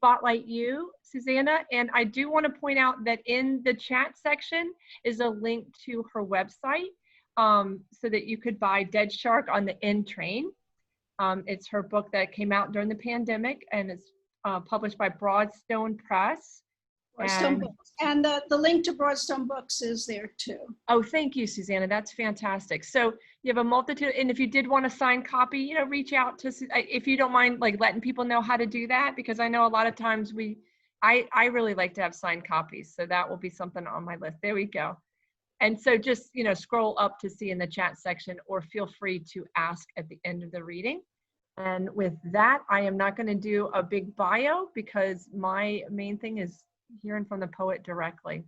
spotlight you, Susana, and I do want to point out that in the chat section is a link to her website so that you could buy Dead Shark on the N Train. It's her book that came out during the pandemic, and it's published by Broadstone Press. Broadstone Books. And the link to Broadstone Books is there too. Oh, thank you, Susana. That's fantastic. So you have a multitude, and if you did want a signed copy, you know, reach out to, if you don't mind, like letting people know how to do that, because I know a lot of times I really like to have signed copies. So that will be something on my list. There we go. And so just, you know, scroll up to see in the chat section, or feel free to ask at the end of the reading. And with that, I am not going to do a big bio because my main thing is hearing from the poet directly.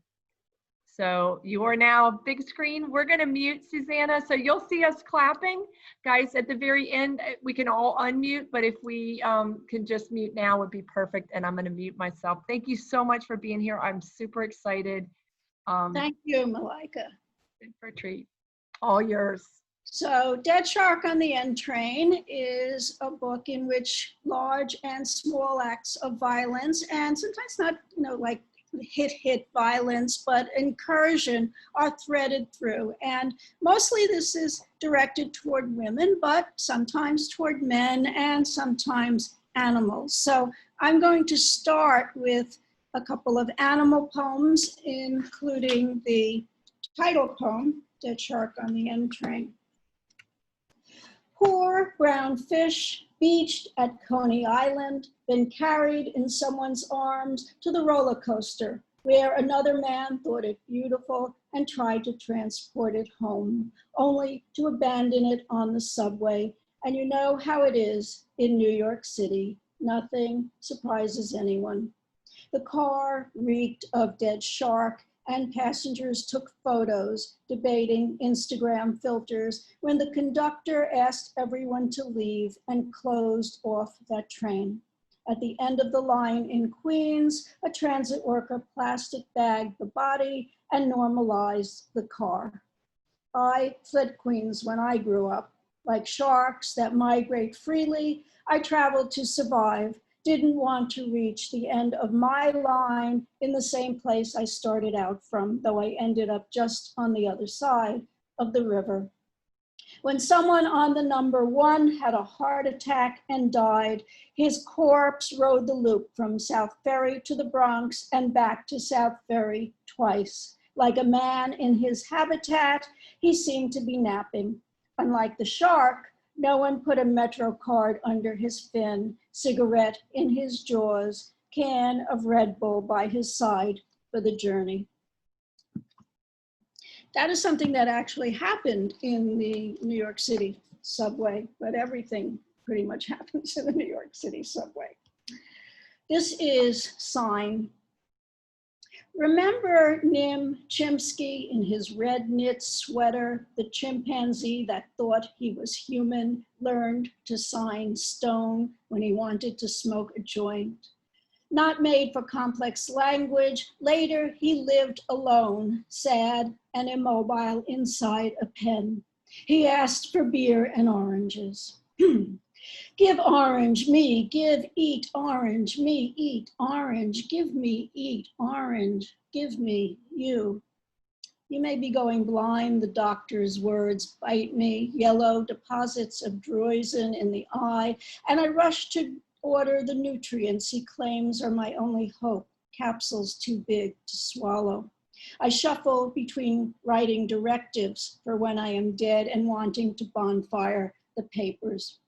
So you are now big screen. We're going to mute Susana. So you'll see us clapping. Guys, at the very end, we can all unmute, but if we can just mute now would be perfect. And I'm going to mute myself. Thank you so much for being here. I'm super excited. Thank you, Malika. In for a treat. All yours. So Dead Shark on the N Train is a book in which large and small acts of violence, and sometimes not, you know, like hit violence, but incursion, are threaded through. And mostly this is directed toward women, but sometimes toward men and sometimes animals. So I'm going to start with a couple of animal poems, including the title poem, Dead Shark on the N Train. Poor brown fish beached at Coney Island, been carried in someone's arms to the roller coaster, where another man thought it beautiful and tried to transport it home, only to abandon it on the subway. And you know how it is in New York City. Nothing surprises anyone. The car reeked of dead shark, and passengers took photos, debating Instagram filters, when the conductor asked everyone to leave and closed off that train. At the end of the line in Queens, a transit worker plastic bagged the body and normalized the car. I fled Queens when I grew up. Like sharks that migrate freely, I traveled to survive. Didn't want to reach the end of my line in the same place I started out from, though I ended up just on the other side of the river. When someone on the number 1 had a heart attack and died, his corpse rode the loop from South Ferry to the Bronx and back to South Ferry twice. Like a man in his habitat, he seemed to be napping. Unlike the shark, no one put a Metro card under his fin, cigarette in his jaws, can of Red Bull by his side for the journey. That is something that actually happened in the New York City subway, but everything pretty much happens in the New York City subway. This is Sign. Remember Nim Chimpsky in his red knit sweater, the chimpanzee that thought he was human, learned to sign stone when he wanted to smoke a joint. Not made for complex language, later he lived alone, sad and immobile inside a pen. He asked for beer and oranges. Give orange, me, give, eat orange, me, eat orange, give me, eat orange, give me, you. You may be going blind, the doctor's words bite me, yellow deposits of droisin in the eye, and I rush to order the nutrients he claims are my only hope, capsules too big to swallow. I shuffle between writing directives for when I am dead and wanting to bonfire the papers.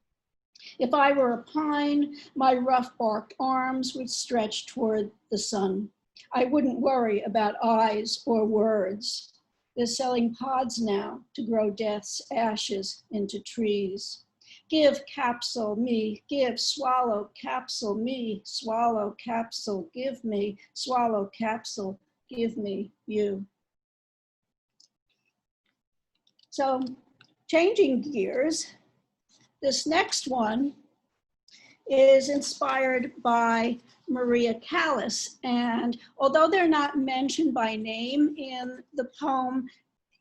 If I were a pine, my rough barked arms would stretch toward the sun. I wouldn't worry about eyes or words. They're selling pods now to grow death's ashes into trees. Give capsule me, give, swallow capsule me, swallow capsule, give me, swallow capsule, give me you. So changing gears, this next one is inspired by Maria Callas. And although they're not mentioned by name in the poem,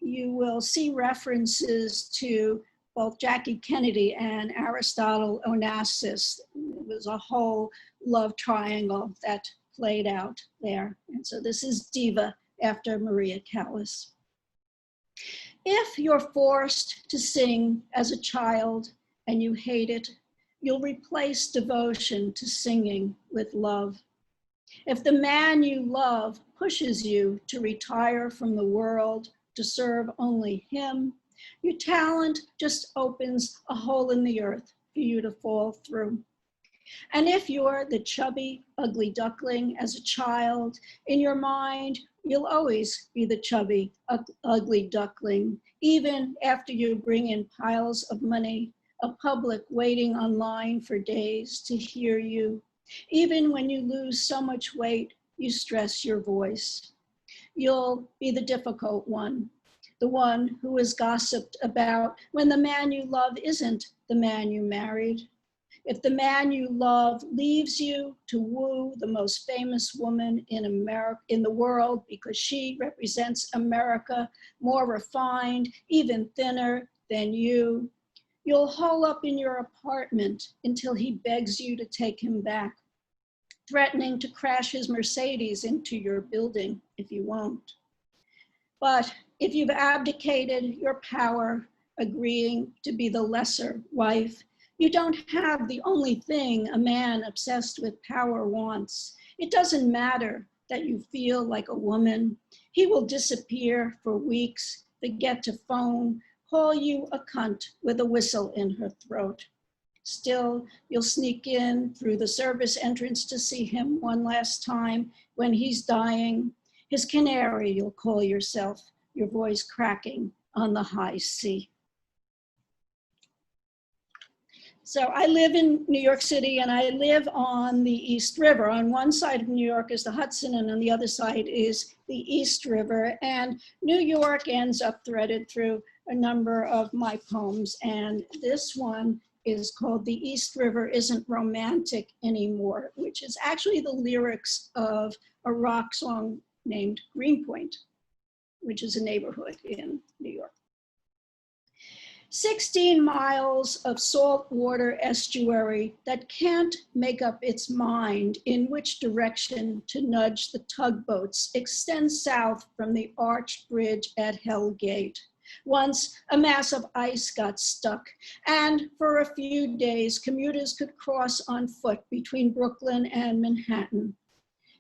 you will see references to both Jackie Kennedy and Aristotle Onassis. It was a whole love triangle that played out there. And so this is Diva after Maria Callas. If you're forced to sing as a child and you hate it, you'll replace devotion to singing with love. If the man you love pushes you to retire from the world to serve only him, your talent just opens a hole in the earth for you to fall through. And if you're the chubby, ugly duckling as a child, in your mind, you'll always be the chubby, ugly duckling, even after you bring in piles of money, a public waiting online for days to hear you. Even when you lose so much weight, you stress your voice. You'll be the difficult one, the one who is gossiped about when the man you love isn't the man you married. If the man you love leaves you to woo the most famous woman in the world because she represents America, more refined, even thinner than you, you'll hole up in your apartment until he begs you to take him back, threatening to crash his Mercedes into your building if you won't. But if you've abdicated your power, agreeing to be the lesser wife, you don't have the only thing a man obsessed with power wants. It doesn't matter that you feel like a woman. He will disappear for weeks, forget to phone, call you a cunt with a whistle in her throat. Still, you'll sneak in through the service entrance to see him one last time when he's dying. His canary, you'll call yourself, your voice cracking on the high C. So I live in New York City and I live on the East River. On one side of New York is the Hudson and on the other side is the East River. And New York ends up threaded through a number of my poems. And this one is called The East River Isn't Romantic Anymore, which is actually the lyrics of a rock song named Greenpoint, which is a neighborhood in New York. 16 miles of saltwater estuary that can't make up its mind in which direction to nudge the tugboats extends south from the arched bridge at Hell Gate. Once a mass of ice got stuck, and for a few days, commuters could cross on foot between Brooklyn and Manhattan.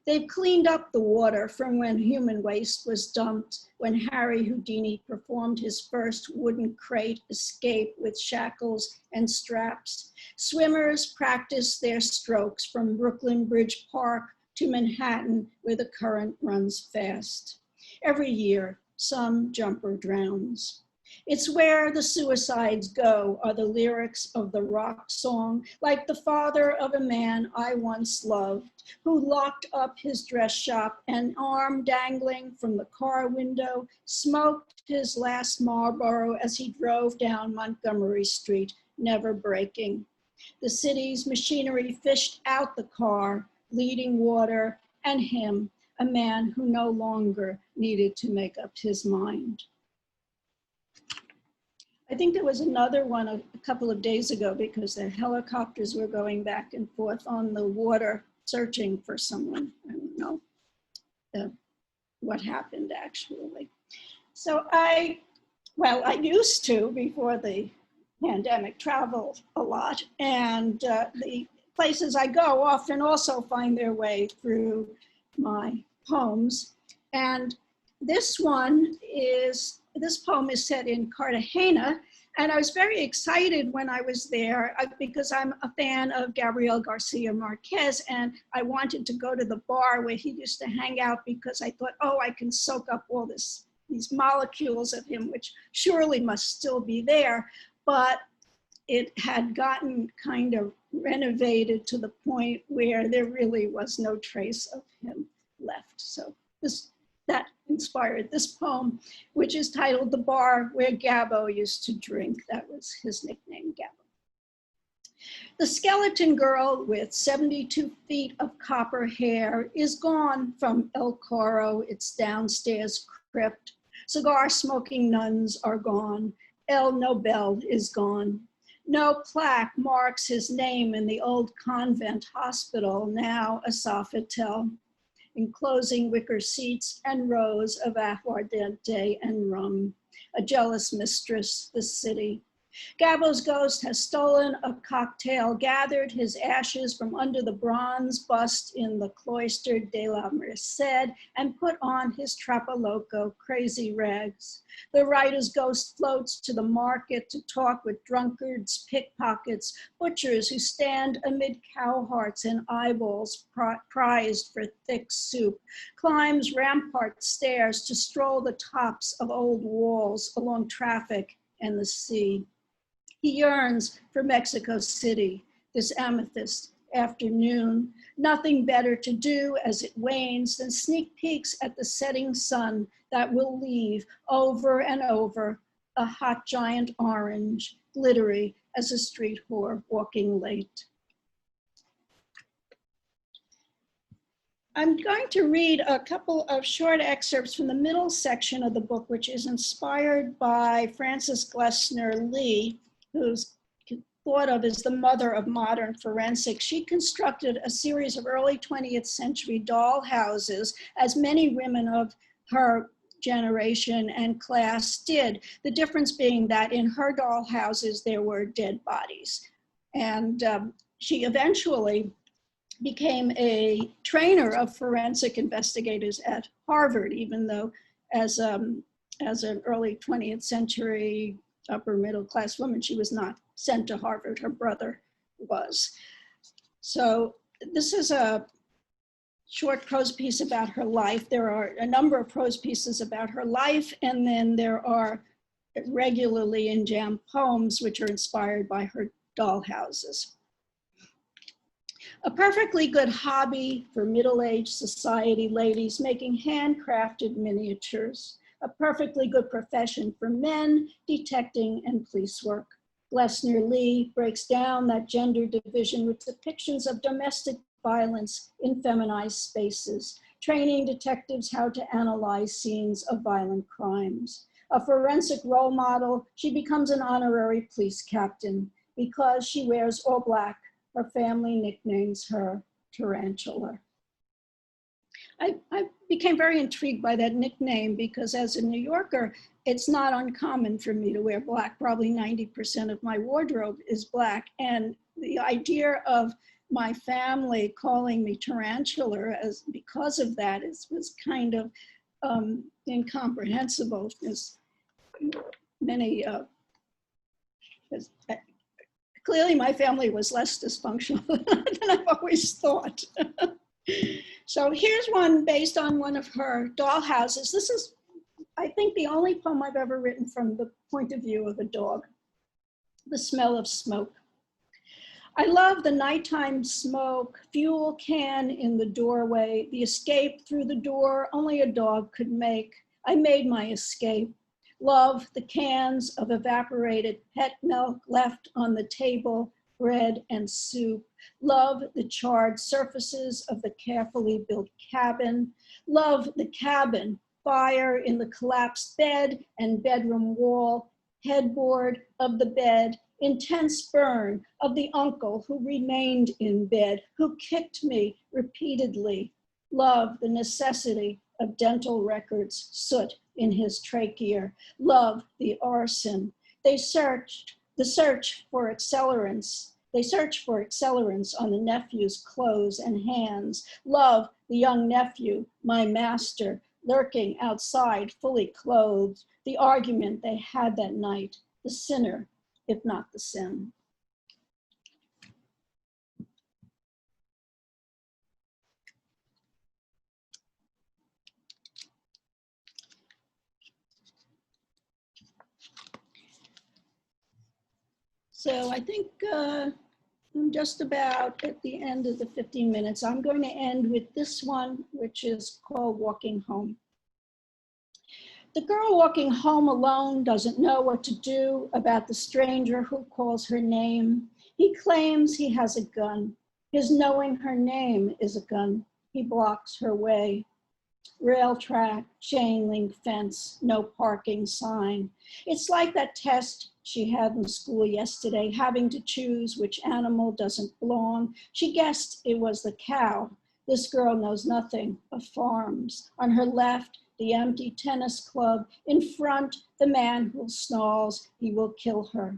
They've cleaned up the water from when human waste was dumped, when Harry Houdini performed his first wooden crate escape with shackles and straps. Swimmers practice their strokes from Brooklyn Bridge Park to Manhattan, where the current runs fast. Every year, some jumper drowns. It's where the suicides go, are the lyrics of the rock song, like the father of a man I once loved, who locked up his dress shop and, arm dangling from the car window, smoked his last Marlboro as he drove down Montgomery Street, never braking. The city's machinery fished out the car, bleeding water, and him, a man who no longer needed to make up his mind. I think there was another one a couple of days ago because the helicopters were going back and forth on the water searching for someone. I don't know what happened actually. So I used to, before the pandemic, travel a lot, and the places I go often also find their way through my poems. And this poem is set in Cartagena, and I was very excited when I was there because I'm a fan of Gabriel Garcia Marquez, and I wanted to go to the bar where he used to hang out because I thought, oh, I can soak up all these molecules of him, which surely must still be there, but it had gotten kind of renovated to the point where there really was no trace of him left. So that inspired this poem, which is titled The Bar Where Gabo Used to Drink. That was his nickname, Gabo. The skeleton girl with 72 feet of copper hair is gone from El Coro, its downstairs crypt. Cigar-smoking nuns are gone. El Nobel is gone. No plaque marks his name in the old convent hospital, now a Sofitel, enclosing wicker seats and rows of aguardiente and rum. A jealous mistress, the city. Gabo's ghost has stolen a cocktail, gathered his ashes from under the bronze bust in the cloister de la Merced, and put on his trapaloco crazy rags. The writer's ghost floats to the market to talk with drunkards, pickpockets, butchers who stand amid cow hearts and eyeballs prized for thick soup, climbs rampart stairs to stroll the tops of old walls along traffic and the sea. He yearns for Mexico City, this amethyst afternoon. Nothing better to do as it wanes than sneak peeks at the setting sun that will leave over and over a hot giant orange, glittery as a street whore walking late. I'm going to read a couple of short excerpts from the middle section of the book, which is inspired by Frances Glessner Lee, who's thought of as the mother of modern forensics. She constructed a series of early 20th century doll houses, as many women of her generation and class did. The difference being that in her doll houses, there were dead bodies. And she eventually became a trainer of forensic investigators at Harvard, even though as an early 20th century upper middle class woman, she was not sent to Harvard, her brother was. So this is a short prose piece about her life. There are a number of prose pieces about her life, and then there are regularly in jam poems which are inspired by her doll houses. A perfectly good hobby for middle-aged society ladies making handcrafted miniatures. A perfectly good profession for men, detecting and police work. Glessner Lee breaks down that gender division with depictions of domestic violence in feminized spaces, training detectives how to analyze scenes of violent crimes. A forensic role model, she becomes an honorary police captain. Because she wears all black, her family nicknames her Tarantula. I became very intrigued by that nickname because as a New Yorker, it's not uncommon for me to wear black. Probably 90% of my wardrobe is black. And the idea of my family calling me Tarantula because of that was kind of incomprehensible, because many, clearly my family was less dysfunctional than I've always thought. So here's one based on one of her doll houses. This is, I think, the only poem I've ever written from the point of view of a dog. The smell of smoke. I love the nighttime smoke, fuel can in the doorway, the escape through the door only a dog could make. I made my escape. Love the cans of evaporated pet milk left on the table, bread and soup. Love the charred surfaces of the carefully built cabin. Love the cabin, fire in the collapsed bed and bedroom wall, headboard of the bed, intense burn of the uncle who remained in bed, who kicked me repeatedly. Love the necessity of dental records, soot in his trachea. Love the arson. The search for accelerants. They search for accelerants on the nephew's clothes and hands. Love the young nephew, my master, lurking outside, fully clothed. The argument they had that night, the sinner, if not the sin. So I think I'm just about at the end of the 15 minutes. I'm going to end with this one, which is called Walking Home. The girl walking home alone doesn't know what to do about the stranger who calls her name. He claims he has a gun. His knowing her name is a gun. He blocks her way. Rail track, chain link fence, no parking sign. It's like that test she had in school yesterday, having to choose which animal doesn't belong. She guessed it was the cow. This girl knows nothing of farms. On her left, the empty tennis club. In front, the man who snarls, he will kill her.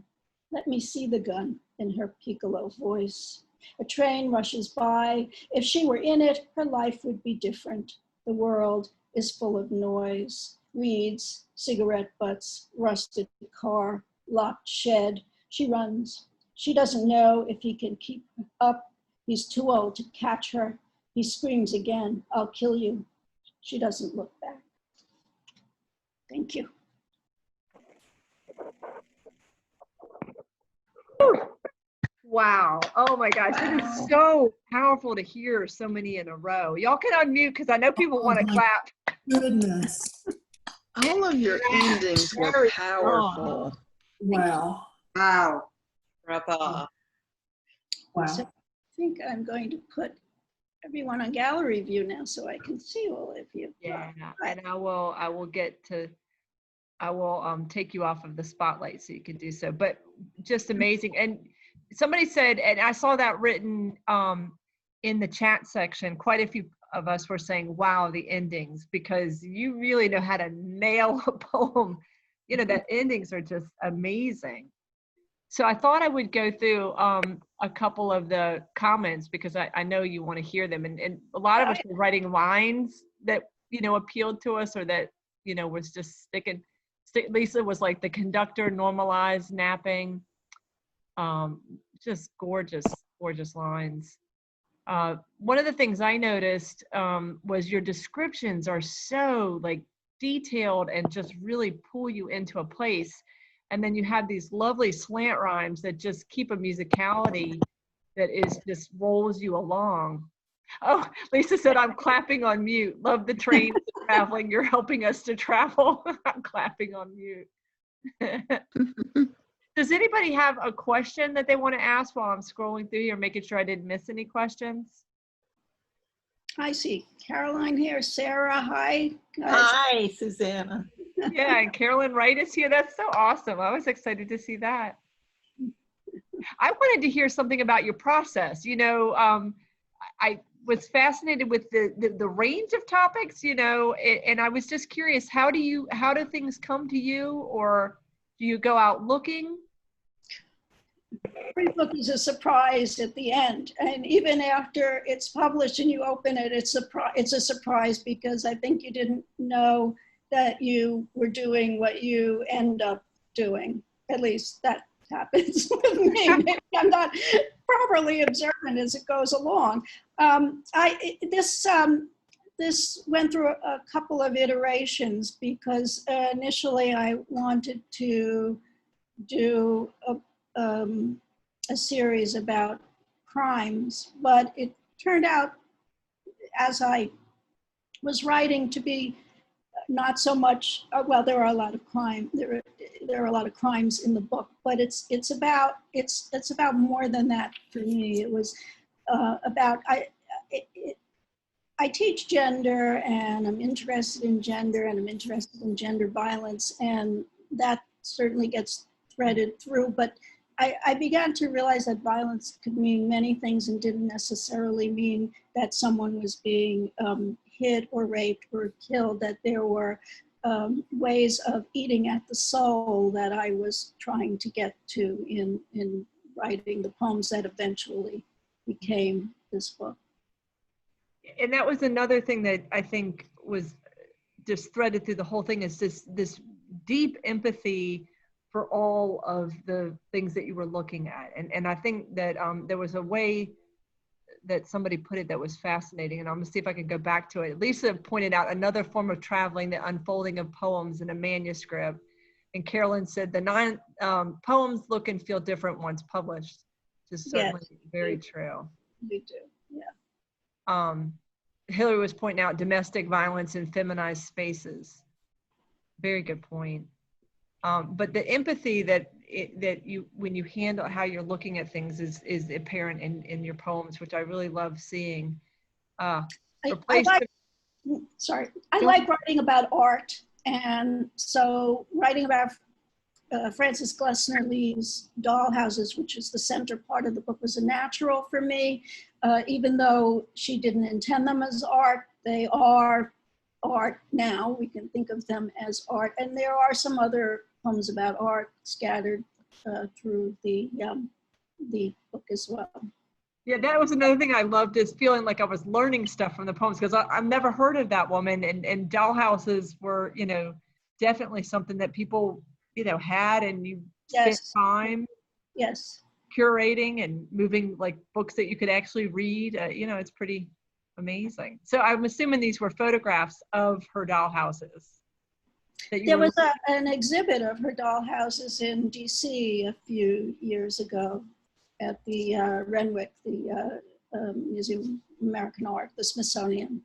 Let me see the gun, in her piccolo voice. A train rushes by. If she were in it, her life would be different. The world is full of noise, weeds, cigarette butts, rusted car, locked shed. She runs. She doesn't know if he can keep up. He's too old to catch her. He screams again, I'll kill you. She doesn't look back. Thank you. Wow. Oh my gosh. It is so powerful to hear so many in a row. Y'all can unmute because I know people want to clap. Goodness. All of your endings were powerful. Wow. Wow. Bravo. Wow. So I think I'm going to put everyone on gallery view now so I can see all of you. Yeah. And I will take you off of the spotlight so you can do so, but just amazing. And somebody said, and I saw that written in the chat section, quite a few of us were saying, wow, the endings, because you really know how to nail a poem. You know, the endings are just amazing. So I thought I would go through a couple of the comments because I know you want to hear them. And a lot of us were writing lines that, you know, appealed to us or that, you know, was just sticking. Lisa was like, the conductor normalized napping. Just gorgeous, gorgeous lines. One of the things I noticed was your descriptions are so like detailed and just really pull you into a place. And then you have these lovely slant rhymes that just keep a musicality that is just rolls you along. Oh, Lisa said, I'm clapping on mute. Love the trains traveling. You're helping us to travel. I'm clapping on mute. Does anybody have a question that they want to ask while I'm scrolling through here, making sure I didn't miss any questions? I see Caroline here, Sarah, hi. Guys. Hi, Susanna. Yeah, and Carolyn Wright is here. That's so awesome. I was excited to see that. I wanted to hear something about your process. You know, I was fascinated with the range of topics, you know, and I was just curious, how do things come to you, or do you go out looking? Every book is a surprise at the end, and even after it's published and you open it, it's a surprise because I think you didn't know that you were doing what you end up doing. At least that happens with me. Maybe I'm not properly observant as it goes along. This went through a couple of iterations because initially I wanted to do a series about crimes, but it turned out as I was writing to be not so much, well, there are a lot of crime, there are a lot of crimes in the book, but it's about more than that for me. It was about, I teach gender and I'm interested in gender and I'm interested in gender violence, and that certainly gets threaded through, but I began to realize that violence could mean many things and didn't necessarily mean that someone was being hit or raped or killed, that there were ways of eating at the soul that I was trying to get to in writing the poems that eventually became this book. And that was another thing that I think was just threaded through the whole thing, is this deep empathy for all of the things that you were looking at. And I think that there was a way that somebody put it that was fascinating, and I'm gonna see if I can go back to it. Lisa pointed out another form of traveling, the unfolding of poems in a manuscript. And Carolyn said the 9 poems look and feel different once published. Which is certainly very true. We do, yeah. Hillary was pointing out domestic violence in feminized spaces. Very good point. But the empathy that you, when you handle how you're looking at things, is apparent in your poems, which I really love seeing. sorry, I like writing about art. And so writing about Frances Glessner Lee's dollhouses, which is the center part of the book, was a natural for me. Even though she didn't intend them as art, they are art now. We can think of them as art. And there are some other poems about art scattered through the book as well. Yeah, that was another thing I loved, is feeling like I was learning stuff from the poems, because I've never heard of that woman, and dollhouses were, you know, definitely something that people, you know, had, and you spent time curating and moving like books that you could actually read. You know, it's pretty amazing. So I'm assuming these were photographs of her dollhouses. There was an exhibit of her dollhouses in DC a few years ago at the Renwick, the Museum of American Art, the Smithsonian.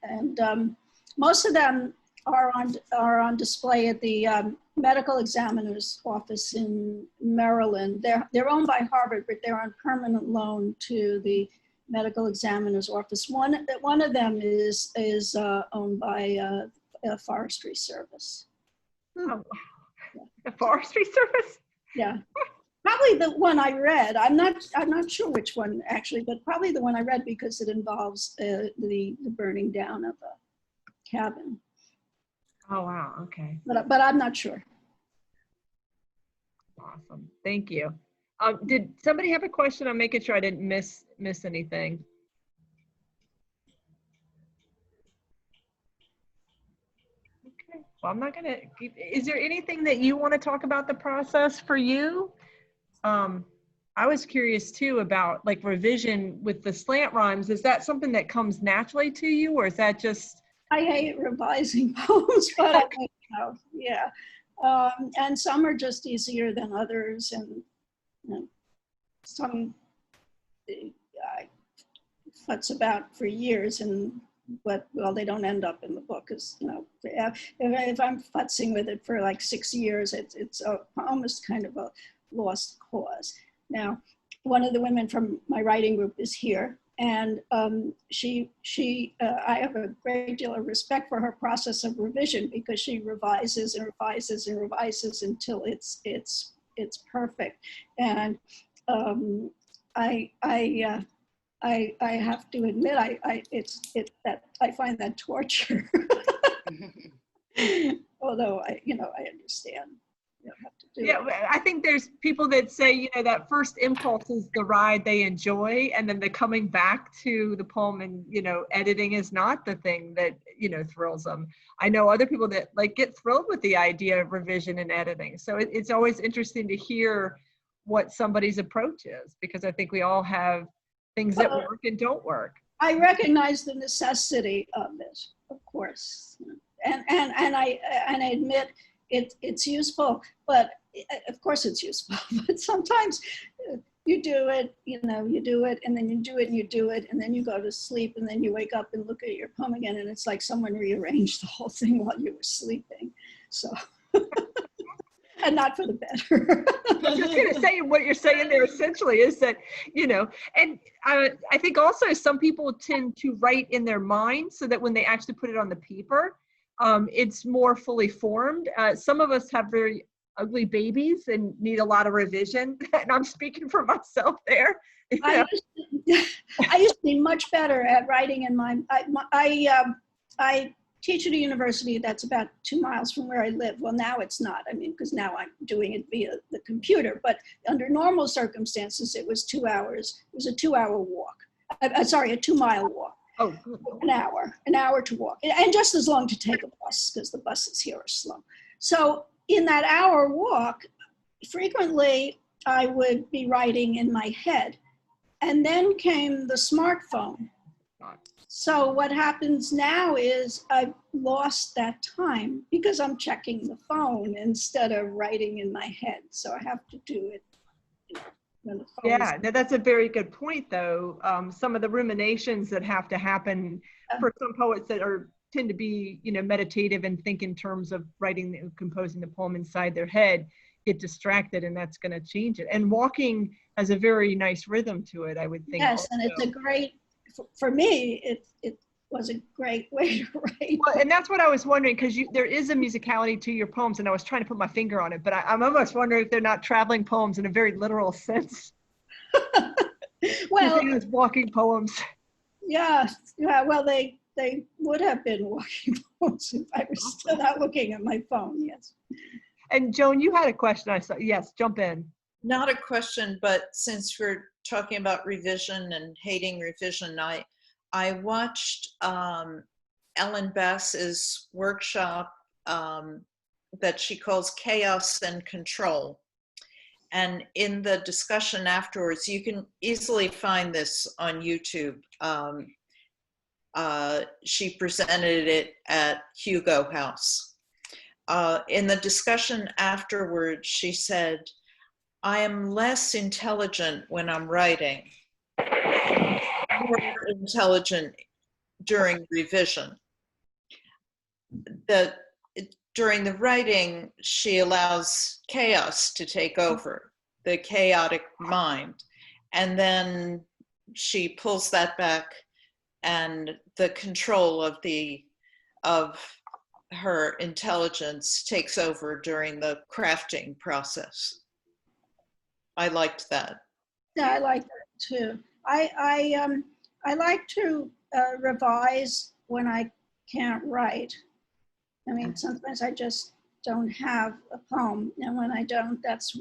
And most of them are on display at the medical examiner's office in Maryland. They're owned by Harvard, but they're on permanent loan to the medical examiner's office. One of them is owned by a forestry service. Oh, wow. A forestry service? Yeah. Probably the one I read. I'm not sure which one actually, but probably the one I read, because it involves the burning down of a cabin. Oh wow, okay. But I'm not sure. Awesome, thank you. Did somebody have a question? I'm making sure I didn't miss anything. Okay, well, I'm not gonna keep, is there anything that you want to talk about the process for you? I was curious too about like revision with the slant rhymes. Is that something that comes naturally to you, or is that just? I hate revising poems, but I think so, yeah. And some are just easier than others, and some I futz about for years, but well, they don't end up in the book, because you know, if I'm futzing with it for like 6 years, it's almost kind of a lost cause. Now, one of the women from my writing group is here, and I have a great deal of respect for her process of revision, because she revises and revises and revises until it's perfect. And I have to admit, I find that torture. Although I understand. Yeah, I think there's people that say, you know, that first impulse is the ride they enjoy, and then the coming back to the poem and, you know, editing is not the thing that, you know, thrills them. I know other people that like get thrilled with the idea of revision and editing. So it's always interesting to hear what somebody's approach is, because I think we all have things that work and don't work. I recognize the necessity of it, of course, and I admit it's useful, but of course it's useful. But sometimes you do it, and then you do it and you do it, and then you go to sleep, and then you wake up and look at your poem again, and it's like someone rearranged the whole thing while you were sleeping. So, and not for the better. I was just going to say, what you're saying there essentially is that, you know, and I think also some people tend to write in their mind so that when they actually put it on the paper, it's more fully formed. Some of us have very ugly babies and need a lot of revision, and I'm speaking for myself there. I used to be much better at writing in my. I teach at a university that's about 2 miles from where I live. Well, now it's not. I mean, because now I'm doing it via the computer. But under normal circumstances, it was 2 hours. It was a 2-hour walk. Sorry, a 2-mile walk. Oh, good. An hour to walk, and just as long to take a bus, because the buses here are slow. So in that hour walk, frequently I would be writing in my head, and then came the smartphone. So what happens now is I've lost that time, because I'm checking the phone instead of writing in my head. So I have to do it. Yeah, that's a very good point, though. Some of the ruminations that have to happen for some poets that tend to be, you know, meditative and think in terms of writing and composing the poem inside their head, get distracted, and that's going to change it. And walking has a very nice rhythm to it, I would think. Yes, also. and it's a great, for me, was a great way to write. Well, and that's what I was wondering, because there is a musicality to your poems, and I was trying to put my finger on it, but I'm almost wondering if they're not traveling poems in a very literal sense. Well, as walking poems. yeah, well, they would have been walking poems if I was still not looking at my phone, yes. And Joan, you had a question I saw. Yes, jump in. Not a question, but since we're talking about revision and hating revision, I watched Ellen Bass's workshop that she calls Chaos and Control. And in the discussion afterwards, you can easily find this on YouTube. She presented it at Hugo House. In the discussion afterwards, she said, I am less intelligent when I'm writing, more intelligent during revision. During the writing, she allows chaos to take over, the chaotic mind. And then she pulls that back, and the control of her intelligence takes over during the crafting process. I liked that. Yeah, I like that too. I like to revise when I can't write. I mean, sometimes I just don't have a poem, and when I don't, that's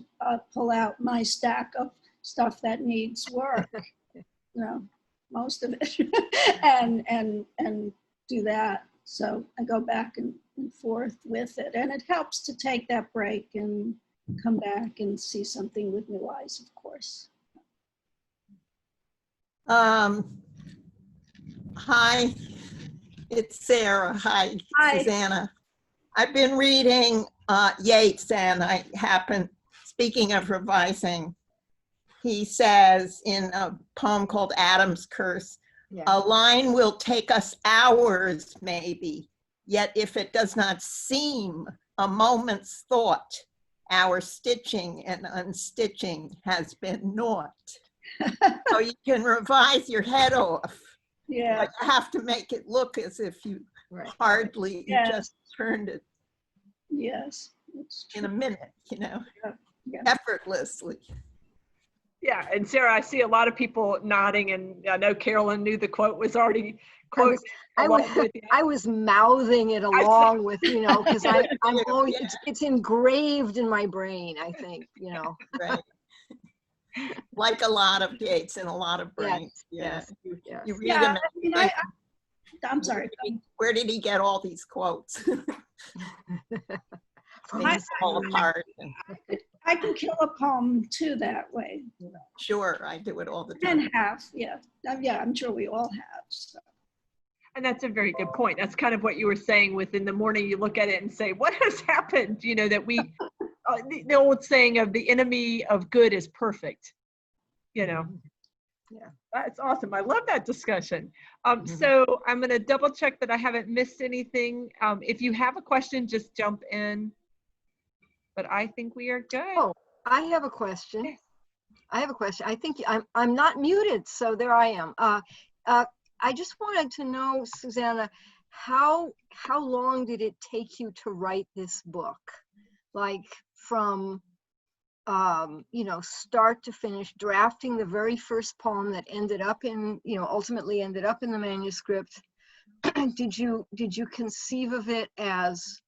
pull out my stack of stuff that needs work. You know, most of it, and do that. So I go back and forth with it, and it helps to take that break and come back and see something with new eyes, of course. Hi, it's Sarah. Hi, Hi. Susanna. I've been reading Yeats, and I happen, speaking of revising, he says in a poem called Adam's Curse, a line will take us hours maybe, yet if it does not seem a moment's thought, our stitching and unstitching has been naught. So you can revise your head off, Yeah. but you have to make it look as if you hardly just turned it Yes. It's in a minute, you know, Yeah. effortlessly. Yeah, and Sarah, I see a lot of people nodding, and I know Carolyn knew the quote was already quoted. I was mouthing it along with, you know, because I'm always, it's engraved in my brain, I think, you know. Right. Like a lot of Yeats and a lot of brains. Yes. You read them. You know, I'm sorry. Where did he get all these quotes? Things fall apart. I can kill a poem too that way. Sure, I do it all the time. And have, yeah, I'm sure we all have. So. And that's a very good point. That's kind of what you were saying with in the morning, you look at it and say, what has happened? You know, that we, the old saying of the enemy of good is perfect, you know. Yeah, that's awesome. I love that discussion. So I'm going to double check that I haven't missed anything. If you have a question, just jump in. But I think we are good. Oh, I have a question. I think I'm not muted, so there I am. I just wanted to know, Susanna, how long did it take you to write this book? Like from you know, start to finish, drafting the very first poem that ended up in, you know, ultimately ended up in the manuscript. Did you conceive of it as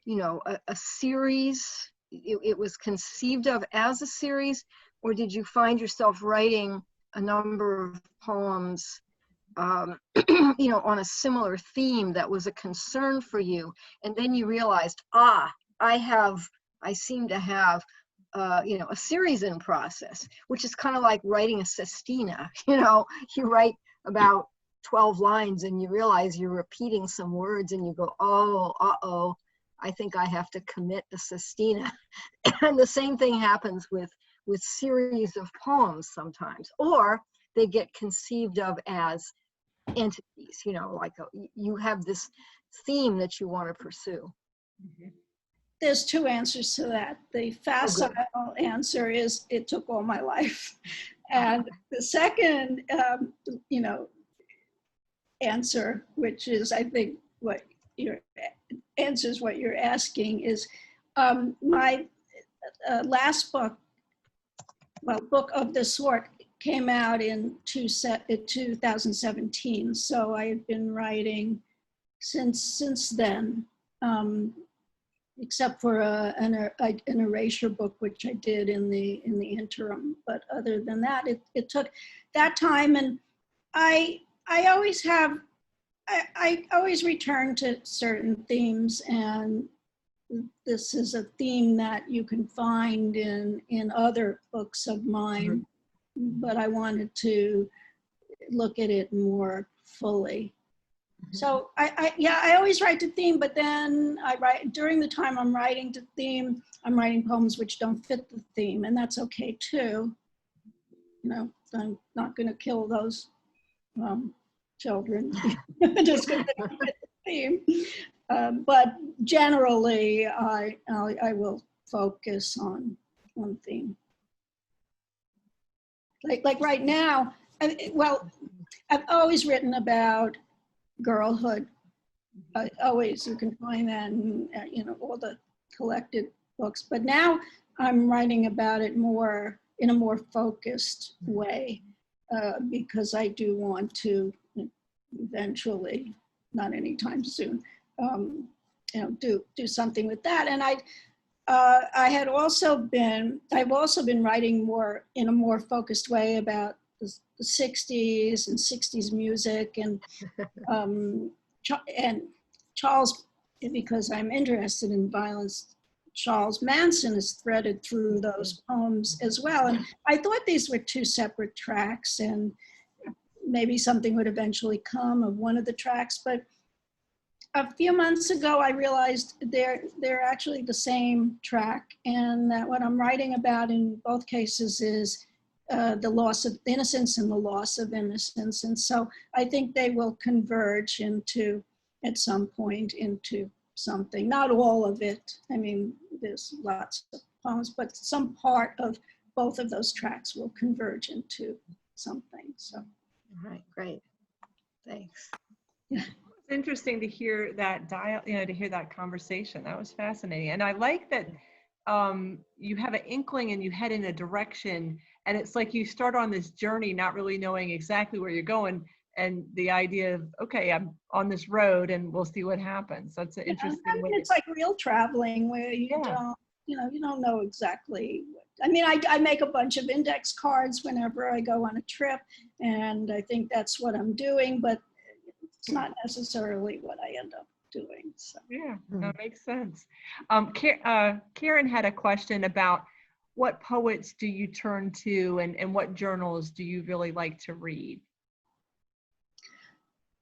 you know, a series? It was conceived of as a series, or did you find yourself writing a number of poems, you know, on a similar theme that was a concern for you, and then you realized, I seem to have, you know, a series in process, which is kind of like writing a sestina. You know, you write about 12 lines and you realize you're repeating some words, and you go, oh, I think I have to commit a sestina. And the same thing happens with series of poems sometimes, or they get conceived of as entities, you know, like you have this theme that you want to pursue. There's two answers to that. The facile answer is it took all my life. And the second, you know, answer, which is, I think, what your answers what you're asking is my last book, well, book of this sort came out in 2017. So I've been writing since then, except for an erasure book, which I did in the interim. But other than that, it took that time, and I always have, I always return to certain themes, and this is a theme that you can find in other books of mine, but I wanted to look at it more fully. So I always write to theme, but then I write, during the time I'm writing to theme, I'm writing poems which don't fit the theme, and that's okay too. You know, I'm not gonna kill those children just because they don't fit the theme. But generally, I will focus on theme. Like right now, I've always written about girlhood. Always, you can find that in, you know, all the collected books. But now I'm writing about it more in a more focused way, because I do want to eventually, not anytime soon, you know, do something with that. And I've also been writing more in a more focused way about the 60s and 60s music, and Charles, because I'm interested in violence, Charles Manson is threaded through those poems as well. And I thought these were two separate tracks, and maybe something would eventually come of one of the tracks. But a few months ago, I realized they're actually the same track, and that what I'm writing about in both cases is the loss of innocence and the loss of innocence. And so I think they will converge into, at some point, into something. Not all of it. I mean, there's lots of poems, but some part of both of those tracks will converge into something. So. All right, great. Thanks. Yeah. It's interesting to hear that to hear that conversation. That was fascinating. And I like that you have an inkling and you head in a direction, and it's like you start on this journey not really knowing exactly where you're going, and the idea of, okay, I'm on this road and we'll see what happens. That's an interesting way. It's like real traveling where you don't, you don't know exactly. I mean, I make a bunch of index cards whenever I go on a trip, and I think that's what I'm doing, but it's not necessarily what I end up doing. So. Yeah, that makes sense. Karen had a question about what poets do you turn to, and what journals do you really like to read?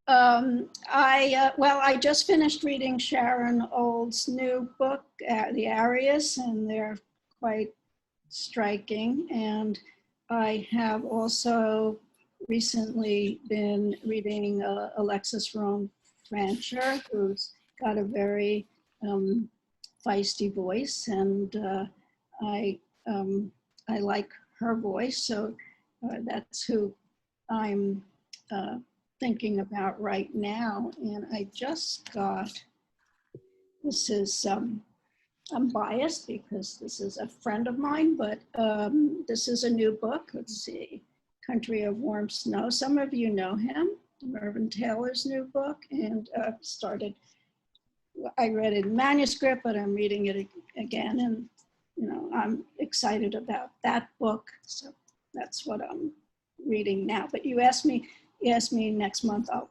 I just finished reading Sharon Olds' new book, The Arias, and they're quite striking. And I have also recently been reading Alexis Rome Francher, who's got a very feisty voice, and I like her voice, so that's who I'm thinking about right now. And I just got, this is, I'm biased because this is a friend of mine, but this is a new book. Let's see, Country of Warm Snow. Some of you know him, Mervyn Taylor's new book, and I read it in manuscript, but I'm reading it again, and I'm excited about that book. So that's what I'm reading now. But you asked me next month, I'll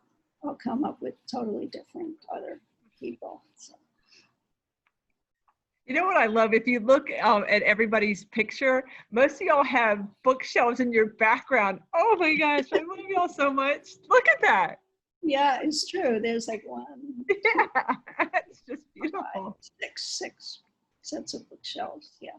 come up with totally different other people. So. You know what I love? If you look at everybody's picture, most of y'all have bookshelves in your background. Oh my gosh, I love y'all so much. Look at that. Yeah, it's true. There's like one. Yeah, it's just beautiful. 6 sets of bookshelves. Yeah.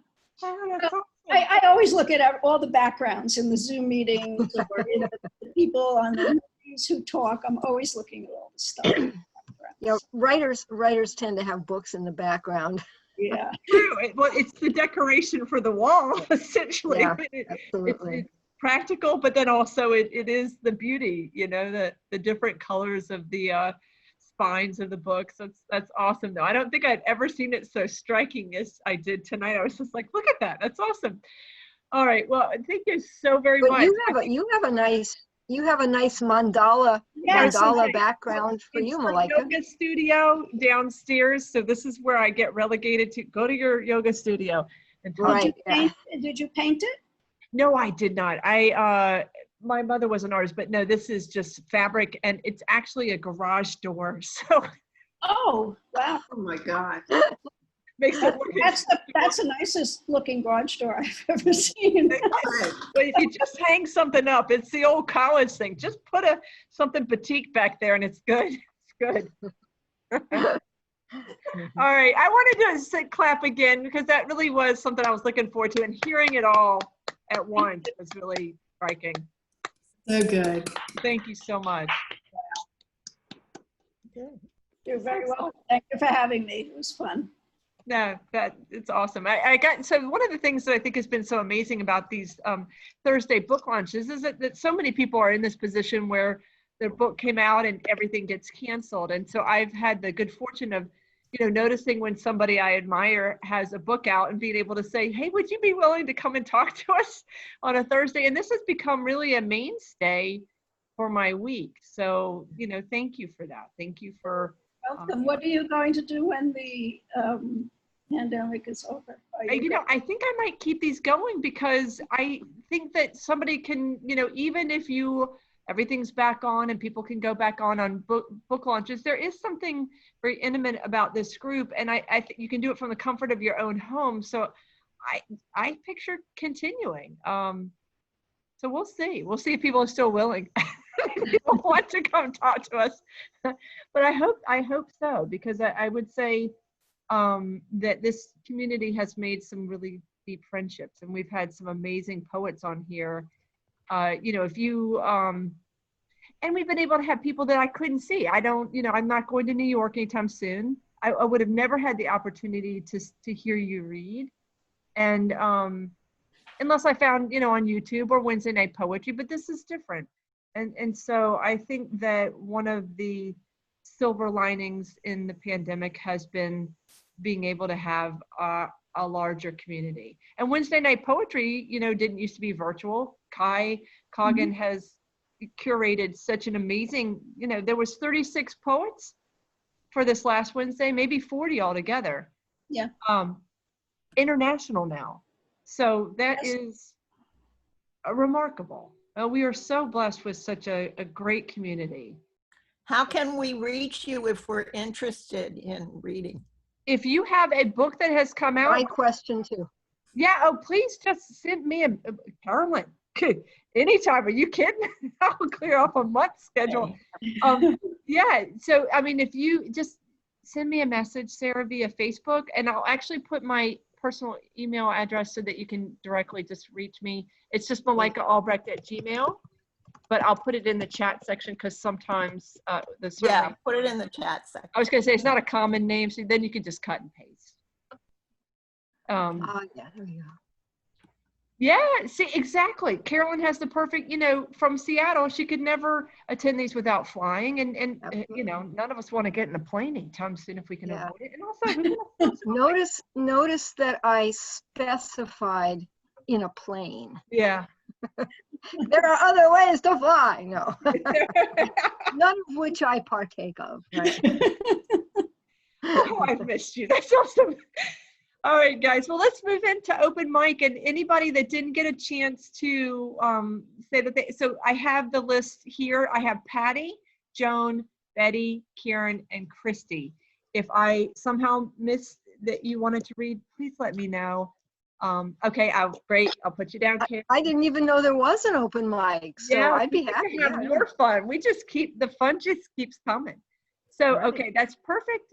Oh, that's awesome. I always look at all the backgrounds in the Zoom meetings or the people on the news who talk. I'm always looking at all the stuff. Yeah, writers tend to have books in the background. Yeah. True. Well, it's the decoration for the wall, essentially. Yeah, absolutely. practical, but then also it is the beauty, you know, the different colors of the spines of the books. That's awesome though. I don't think I'd ever seen it so striking as I did tonight. I was just like, look at that. That's awesome. All right. Well, thank you so very But much. you have a nice mandala Yes, mandala okay. background for you, It's the Malika. yoga studio downstairs. So this is where I get relegated to. Go to your yoga studio and talk. Right. Yeah. Did you paint it? No, I did not. My mother was an artist, but no, this is just fabric, and it's actually a garage door. So Oh, wow. Oh my God. makes it look. That's the nicest looking garage door I've ever seen. But if you just hang something up, it's the old college thing. Just put something batik back there, and it's good. It's good. All right, I wanted to clap again because that really was something I was looking forward to, and hearing it all at once was really striking. So good. Thank you so much. You're very welcome. Thank you for having me. It was fun. No, it's awesome. So one of the things that I think has been so amazing about these Thursday book launches is that so many people are in this position where their book came out and everything gets canceled. And so I've had the good fortune of, noticing when somebody I admire has a book out and being able to say, hey, would you be willing to come and talk to us on a Thursday? And this has become really a mainstay for my week. So, thank you for that. Thank you for. Welcome. What are you going to do when the pandemic is over? I think I might keep these going because I think that somebody can, even if everything's back on and people can go back on book launches, there is something very intimate about this group, and I think you can do it from the comfort of your own home. So I picture continuing. So we'll see if people are still willing. People want to come talk to us, but I hope so, because I would say that this community has made some really deep friendships, and we've had some amazing poets on here. If you and we've been able to have people that I couldn't see. I'm not going to New York anytime soon. I would have never had the opportunity to hear you read, and unless I found on YouTube or Wednesday Night Poetry, but this is different. And so I think that one of the silver linings in the pandemic has been being able to have a larger community. And Wednesday Night Poetry, didn't used to be virtual. Kai Coggin has curated such an amazing, there was 36 poets for this last Wednesday, maybe 40 altogether. Yeah. International now. So that is remarkable. We are so blessed with such a great community. How can we reach you if we're interested in reading? If you have a book that has come out. My question too. Yeah, please just send me a Carolyn. Anytime, are you kidding? I'll clear off a month schedule. Yeah, so if you just send me a message, Sarah, via Facebook, and I'll actually put my personal email address so that you can directly just reach me. It's just malikaalbrecht@gmail.com, but I'll put it in the chat section because sometimes put it in the chat section. I was going to say it's not a common name, so then you can just cut and paste. Yeah, there you go. Yeah, see, exactly. Carolyn has the perfect, from Seattle, she could never attend these without flying. And none of us want to get in a plane anytime soon if we can avoid it. And also, notice that I specified in a plane. Yeah. There are other ways to fly. No, none of which I partake of. Right? Oh, I've missed you. That's awesome. All right, guys. Well, let's move into open mic, and anybody that didn't get a chance to say that so I have the list here. I have Patty, Joan, Betty, Karen, and Christy. If I somehow missed that you wanted to read, please let me know. Okay, great. I'll put you down, Karen. I didn't even know there was an open mic, so yeah, I'd be happy to have more fun. We just the fun just keeps coming. So, right. Okay, that's perfect.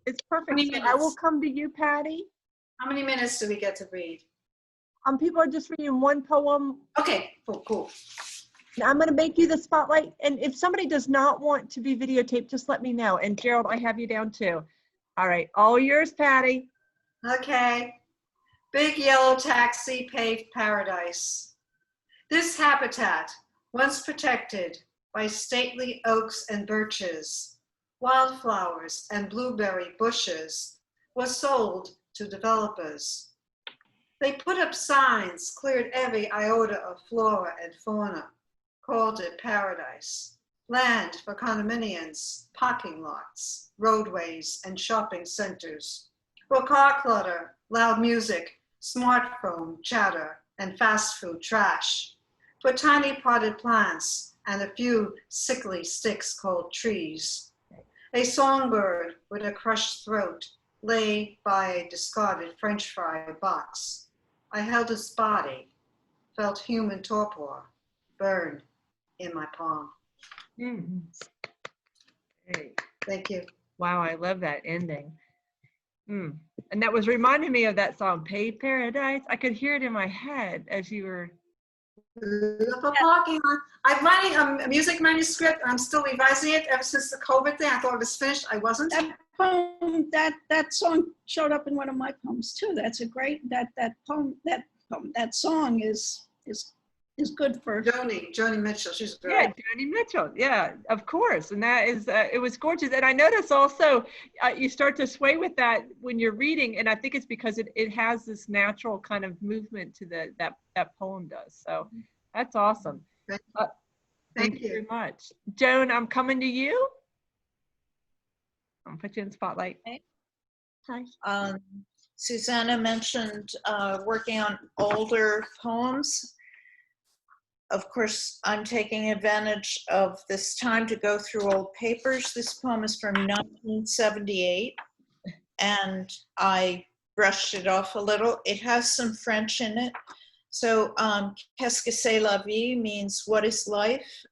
It's perfect. So I will come to you, Patty. How many minutes do we get to read? People are just reading one poem. Okay, cool. Now I'm going to make you the spotlight. And if somebody does not want to be videotaped, just let me know. And Gerald, I have you down too. All right, all yours, Patty. Okay. Big yellow taxi paved paradise. This habitat, once protected by stately oaks and birches, wildflowers and blueberry bushes, was sold to developers. They put up signs, cleared every iota of flora and fauna, called it paradise. Land for condominiums, parking lots, roadways, and shopping centers. For car clutter, loud music, smartphone chatter, and fast food trash. For tiny potted plants and a few sickly sticks called trees. A songbird with a crushed throat lay by a discarded French fry box. I held his body, felt human torpor burn in my palm. Mm. Hey. Thank you. Wow, I love that ending. Mm. And that was reminding me of that song, Paid Paradise. I could hear it in my head as you were. I'm writing a music manuscript. I'm still revising it ever since the COVID thing. I thought it was finished. I wasn't. That poem, that song showed up in one of my poems too. That's a great, that song is good for. Joni Mitchell, she's great. Yeah, Joni Mitchell. Yeah, of course. And that is, it was gorgeous. And I notice also you start to sway with that when you're reading. And I think it's because it has this natural kind of movement to that poem does. So that's awesome. Thank you very much. Joan, I'm coming to you. I'm gonna put you in the spotlight. Hi. Susana mentioned working on older poems. Of course, I'm taking advantage of this time to go through old papers. This poem is from 1978, and I brushed it off a little. It has some French in it. So, qu'est-ce que c'est la vie means what is life.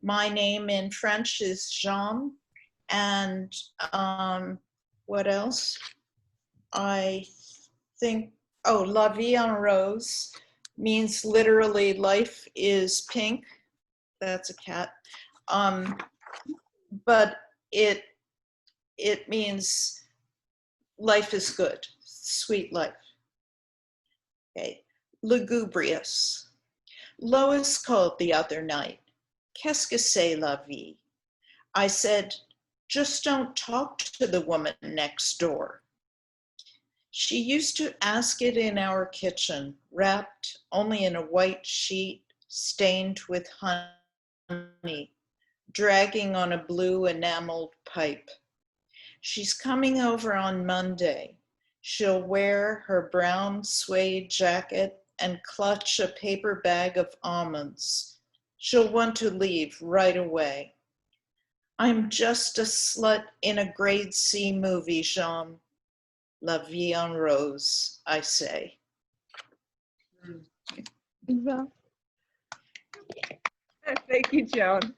My name in French is Jean, and what else? I think, oh, la vie en rose means literally life is pink. That's a cat. But it means life is good, sweet life. Okay, lugubrious. Lois called the other night. Qu'est-ce que c'est la vie? I said, just don't talk to the woman next door. She used to ask it in our kitchen, wrapped only in a white sheet, stained with honey, dragging on a blue enameled pipe. She's coming over on Monday. She'll wear her brown suede jacket and clutch a paper bag of almonds. She'll want to leave right away. I'm just a slut in a grade C movie, Jean. La vie en rose, I say. Thank you, Joan.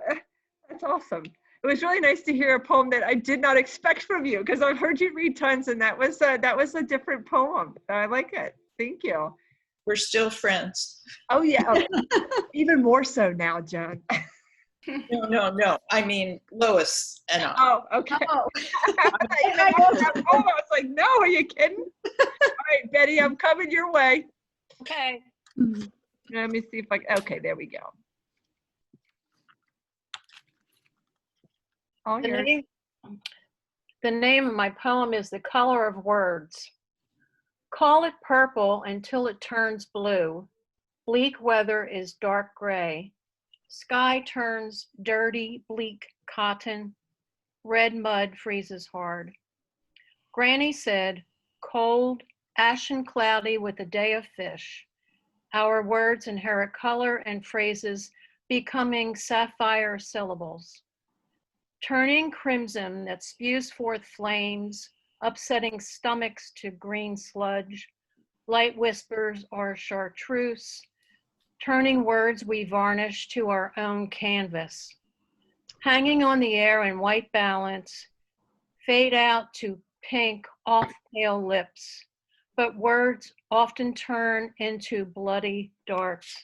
That's awesome. It was really nice to hear a poem that I did not expect from you, because I've heard you read tons, and that was a different poem. I like it. Thank you. We're still friends. Oh yeah, oh, even more so now, Joan. No. I mean, Lois and I. Oh, okay. Oh. I was like, no, are you kidding? All right, Betty, I'm coming your way. Okay. Let me see if okay, there we go. All yours. The name of my poem is The Color of Words. Call it purple until it turns blue. Bleak weather is dark gray. Sky turns dirty, bleak cotton. Red mud freezes hard. Granny said, cold, ashen cloudy with a day of fish. Our words inherit color and phrases becoming sapphire syllables. Turning crimson that spews forth flames, upsetting stomachs to green sludge. Light whispers are chartreuse. Turning words we varnish to our own canvas. Hanging on the air in white balance, fade out to pink off pale lips, but words often turn into bloody darts,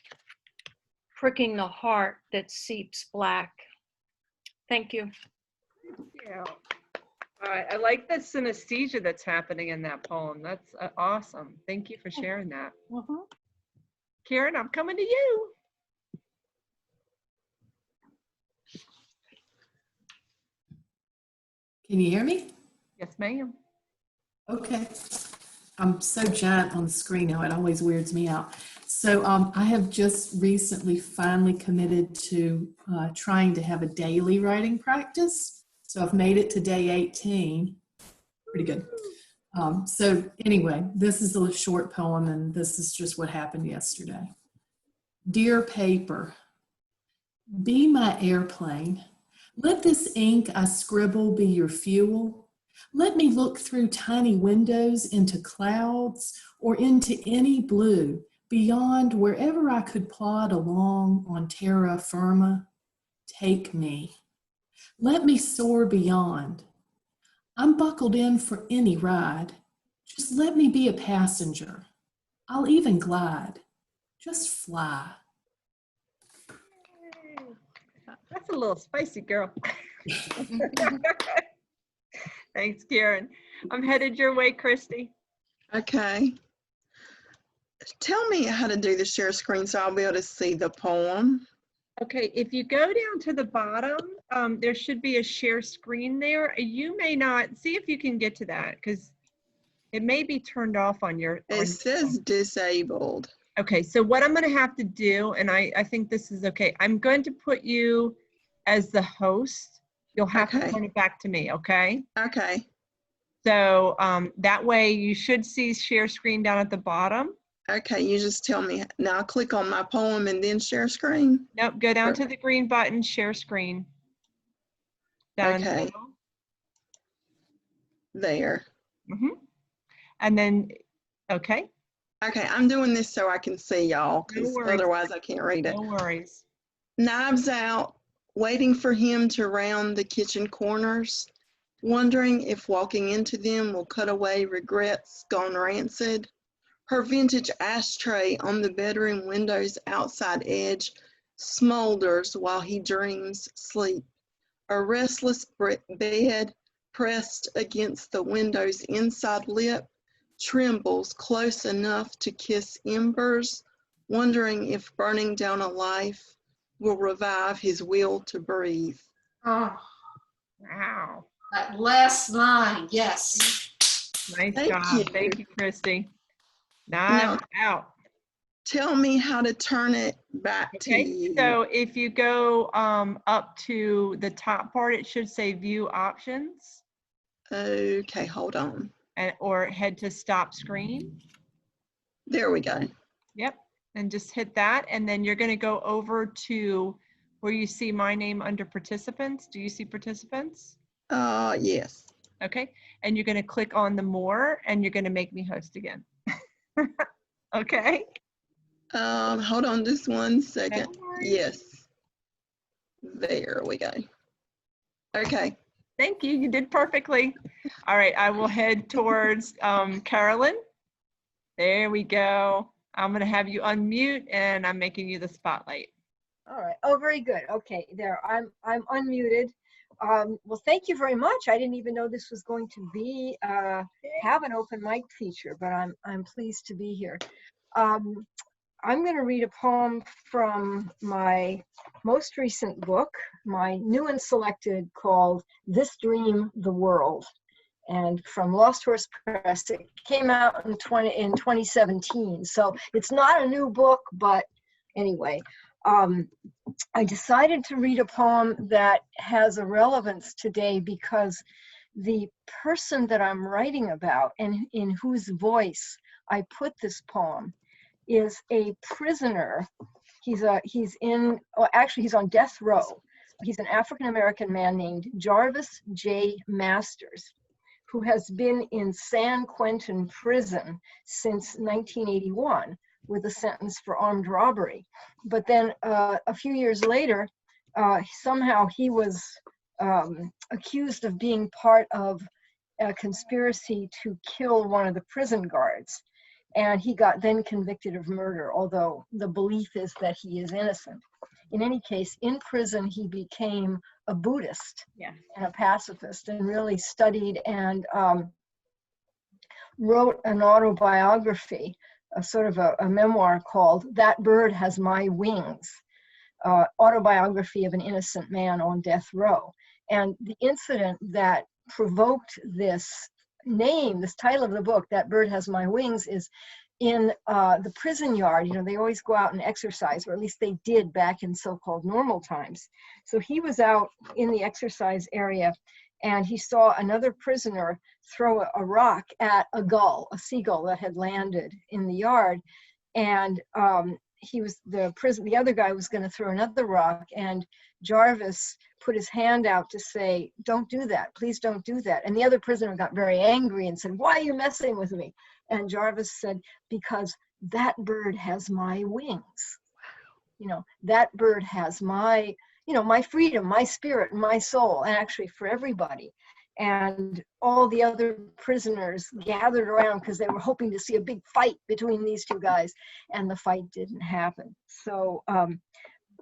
pricking the heart that seeps black. Thank you. Yeah. I like the synesthesia that's happening in that poem. That's awesome. Thank you for sharing that. Karen, I'm coming to you. Can you hear me? Yes, ma'am. Okay. I'm so giant on the screen now, it always weirds me out. So I have just recently finally committed to trying to have a daily writing practice. So I've made it to day 18. Pretty good. So anyway, this is a short poem and this is just what happened yesterday. Dear paper, be my airplane. Let this ink I scribble be your fuel. Let me look through tiny windows into clouds or into any blue beyond wherever I could plod along on terra firma. Take me. Let me soar beyond. I'm buckled in for any ride. Just let me be a passenger. I'll even glide. Just fly. That's a little spicy, girl. Thanks, Karen. I'm headed your way, Christy. Okay. Tell me how to do the share screen so I'll be able to see the poem. Okay, if you go down to the bottom, there should be a share screen there. You may not, see if you can get to that because it may be turned off on your. It says disabled. Okay, so what I'm going to have to do, and I think this is okay, I'm going to put you as the host. You'll have to turn it back to me, okay? Okay. So that way you should see share screen down at the bottom. Okay, you just tell me. Now I'll click on my poem and then share screen? Nope, go down to the green button, share screen. Down okay. There. And then, okay. Okay, I'm doing this so I can see y'all because otherwise I can't read it. No worries. Knives out, waiting for him to round the kitchen corners, wondering if walking into them will cut away regrets gone rancid. Her vintage ashtray on the bedroom window's outside edge smolders while he dreams sleep. A restless bed pressed against the window's inside lip trembles close enough to kiss embers, wondering if burning down a life will revive his will to breathe. Oh, wow. That last line, yes. Nice Thank job. you. Thank you, Christy. Knives out. Tell me how to turn it back to you. So if you go up to the top part, it should say view options. Okay, hold on. Or head to stop screen. There we go. Yep, and just hit that. And then you're going to go over to where you see my name under participants. Do you see participants? Yes. Okay, and you're going to click on the more and you're going to make me host again. Okay. Hold on just 1 second. Yes. There we go. Okay. Thank you. You did perfectly. All right. I will head towards Carolyn. There we go. I'm going to have you unmute and I'm making you the spotlight. All right. Oh, very good. Okay. There. I'm unmuted. Well, thank you very much. I didn't even know this was going to be have an open mic feature, but I'm pleased to be here. I'm going to read a poem from my most recent book, my new and selected, called This Dream, the World, and from Lost Horse Press. It came out in 2017, so it's not a new book, but anyway. I decided to read a poem that has a relevance today because the person that I'm writing about and in whose voice I put this poem is a prisoner. He's on death row. He's an African-American man named Jarvis J. Masters, who has been in San Quentin prison since 1981 with a sentence for armed robbery. But then a few years later, somehow he was accused of being part of a conspiracy to kill one of the prison guards. And he got then convicted of murder, although the belief is that he is innocent. In any case, in prison, he became a Buddhist Yeah. and a pacifist, and really studied and wrote an autobiography, a sort of a memoir called That Bird Has My Wings, Autobiography of an Innocent Man on Death Row. And the incident that provoked this name, this title of the book, That Bird Has My Wings, is in the prison yard. You know, they always go out and exercise, or at least they did back in so-called normal times. So he was out in the exercise area, and he saw another prisoner throw a rock at a gull, a seagull that had landed in the yard. And the other guy was going to throw another rock, and Jarvis put his hand out to say, "Don't do that, please don't do that." And the other prisoner got very angry and said, "Why are you messing with me?" And Jarvis said, "Because that bird has my wings. You know, that bird has my, you know, my freedom, my spirit, my soul," and actually for everybody. And all the other prisoners gathered around because they were hoping to see a big fight between these two guys, and the fight didn't happen. So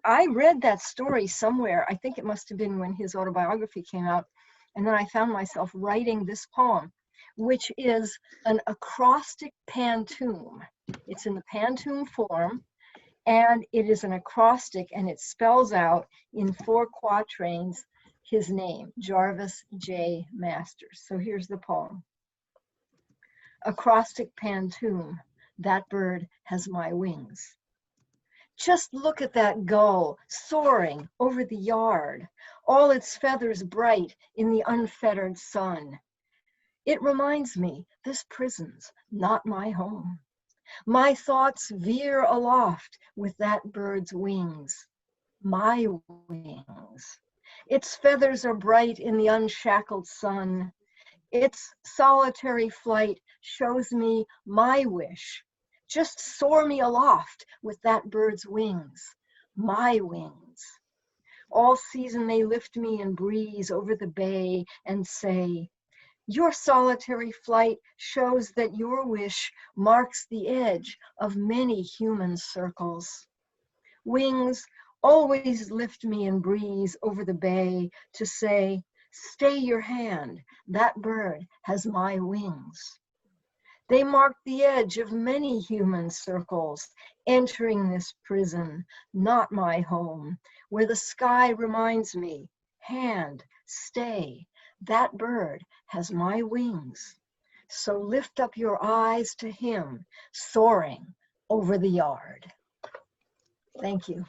I read that story somewhere. I think it must have been when his autobiography came out. And then I found myself writing this poem, which is an acrostic pantoum. It's in the pantoum form, and it is an acrostic, and it spells out in 4 quatrains his name, Jarvis J. Masters. So here's the poem. Acrostic pantoum, that bird has my wings. Just look at that gull soaring over the yard, all its feathers bright in the unfettered sun. It reminds me this prison's not my home. My thoughts veer aloft with that bird's wings, my wings. Its feathers are bright in the unshackled sun. Its solitary flight shows me my wish. Just soar me aloft with that bird's wings, my wings. All season they lift me in breeze over the bay and say, your solitary flight shows that your wish marks the edge of many human circles. Wings always lift me in breeze over the bay to say, stay your hand, that bird has my wings. They mark the edge of many human circles, entering this prison, not my home, where the sky reminds me, hand, stay, that bird has my wings. So lift up your eyes to him, soaring over the yard. Thank you.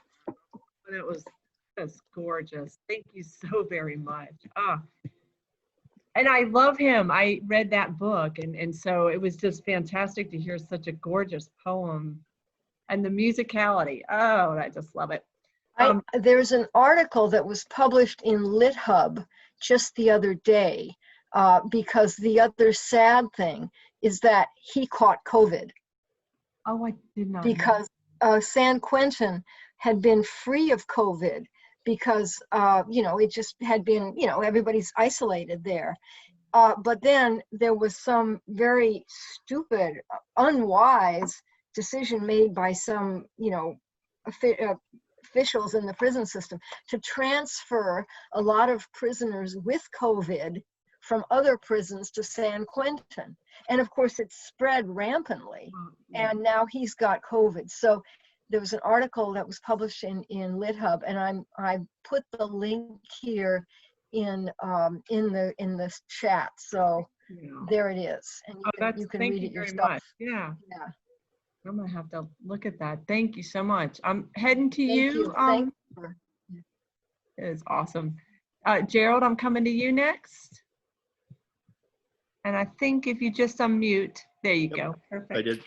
That's gorgeous. Thank you so very much. And I love him. I read that book, and so it was just fantastic to hear such a gorgeous poem. And the musicality, oh, I just love it. There's an article that was published in LitHub just the other day, because the other sad thing is that he caught COVID. Oh, I did not. Because San Quentin had been free of COVID because, it just had been, everybody's isolated there. But then there was some very stupid, unwise decision made by some, officials in the prison system to transfer a lot of prisoners with COVID from other prisons to San Quentin. And of course it spread rampantly, and now he's got COVID. So there was an article that was published in LitHub, and I put the link here in the chat. So there it is, and you can read it yourself. Much. Yeah. I'm gonna have to look at that. Thank you so much. I'm heading to you. Thank you. It is awesome. Gerald, I'm coming to you next. And I think if you just unmute, there you go. Perfect. I did.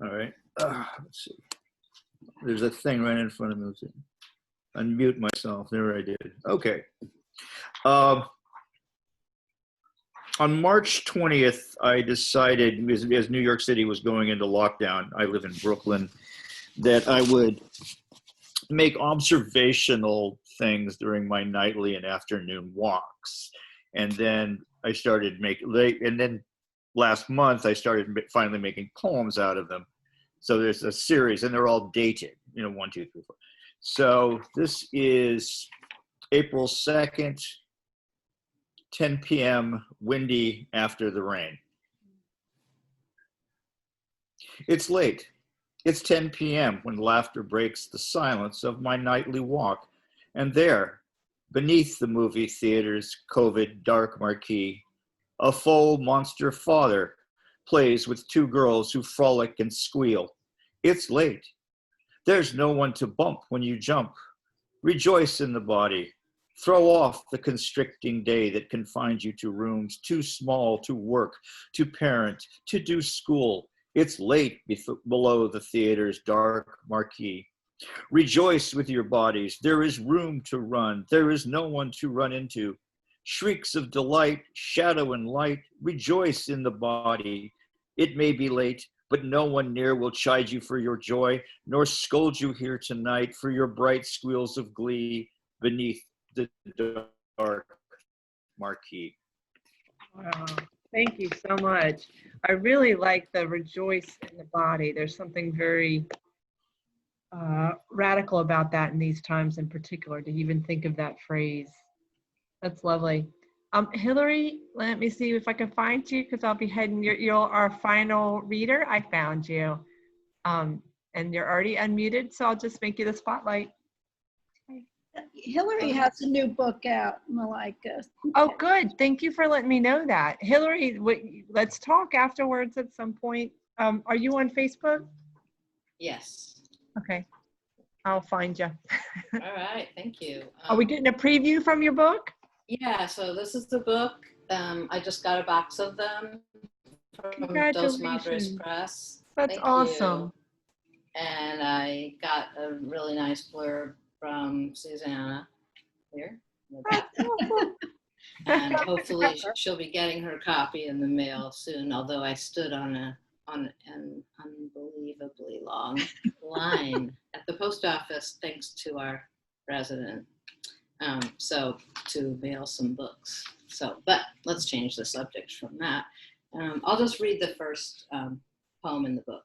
All right. Let's see. There's a thing right in front of me. Let's see. Unmute myself. There I did. Okay. On March 20th, I decided, as New York City was going into lockdown, I live in Brooklyn, that I would make observational things during my nightly and afternoon walks. And then I started last month, I started finally making poems out of them. So there's a series, and they're all dated, 1, 2, 3, 4. So this is April 2nd, 10 p.m., windy after the rain. It's late. It's 10 p.m. when laughter breaks the silence of my nightly walk. And there, beneath the movie theater's COVID dark marquee, a full monster father plays with two girls who frolic and squeal. It's late. There's no one to bump when you jump. Rejoice in the body. Throw off the constricting day that confines you to rooms too small to work, to parent, to do school. It's late below the theater's dark marquee. Rejoice with your bodies. There is room to run. There is no one to run into. Shrieks of delight, shadow and light. Rejoice in the body. It may be late, but no one near will chide you for your joy, nor scold you here tonight for your bright squeals of glee beneath the dark marquee. Wow, thank you so much. I really like the rejoice in the body. There's something very radical about that in these times in particular, to even think of that phrase. That's lovely. Hillary, let me see if I can find you, because I'll be heading, you're our final reader. I found you. And you're already unmuted, so I'll just make you the spotlight. Hillary has a new book out, Malika. Oh, good. Thank you for letting me know that. Hillary, let's talk afterwards at some point. Are you on Facebook? Yes. Okay. I'll find you. All right. Thank you. Are we getting a preview from your book? Yeah. So this is the book. I just got a box of them from Congratulations. Press. That's Thank awesome. You. And I got a really nice blurb from Susana here. And hopefully she'll be getting her copy in the mail soon, although I stood on an unbelievably long line at the post office thanks to our resident. So to mail some books. So, but let's change the subject from that. I'll just read the first poem in the book.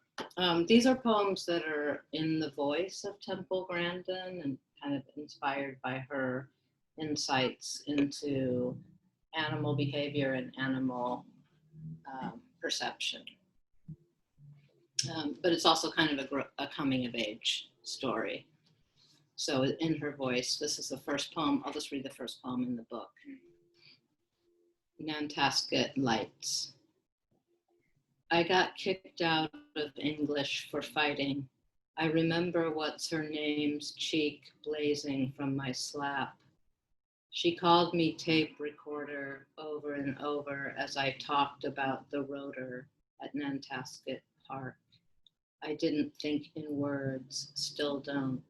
These are poems that are in the voice of Temple Grandin and kind of inspired by her insights into animal behavior and animal perception. But it's also kind of a coming of age story. So in her voice, this is the first poem. I'll just read the first poem in the book. Nantasket Lights. I got kicked out of English for fighting. I remember what's her name's cheek blazing from my slap. She called me tape recorder over and over as I talked about the rotor at Nantasket Park. I didn't think in words, still don't.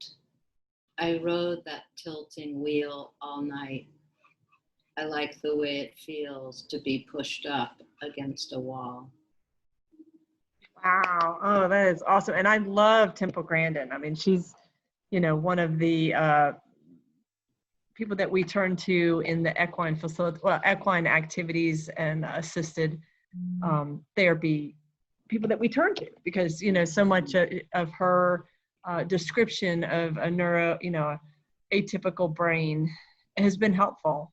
I rode that tilting wheel all night. I like the way it feels to be pushed up against a wall. Wow. Oh, that is awesome. And I love Temple Grandin. I mean, she's, one of the people that we turn to in the equine facility, equine activities and assisted therapy, people that we turn to, because, so much of her description of a atypical brain has been helpful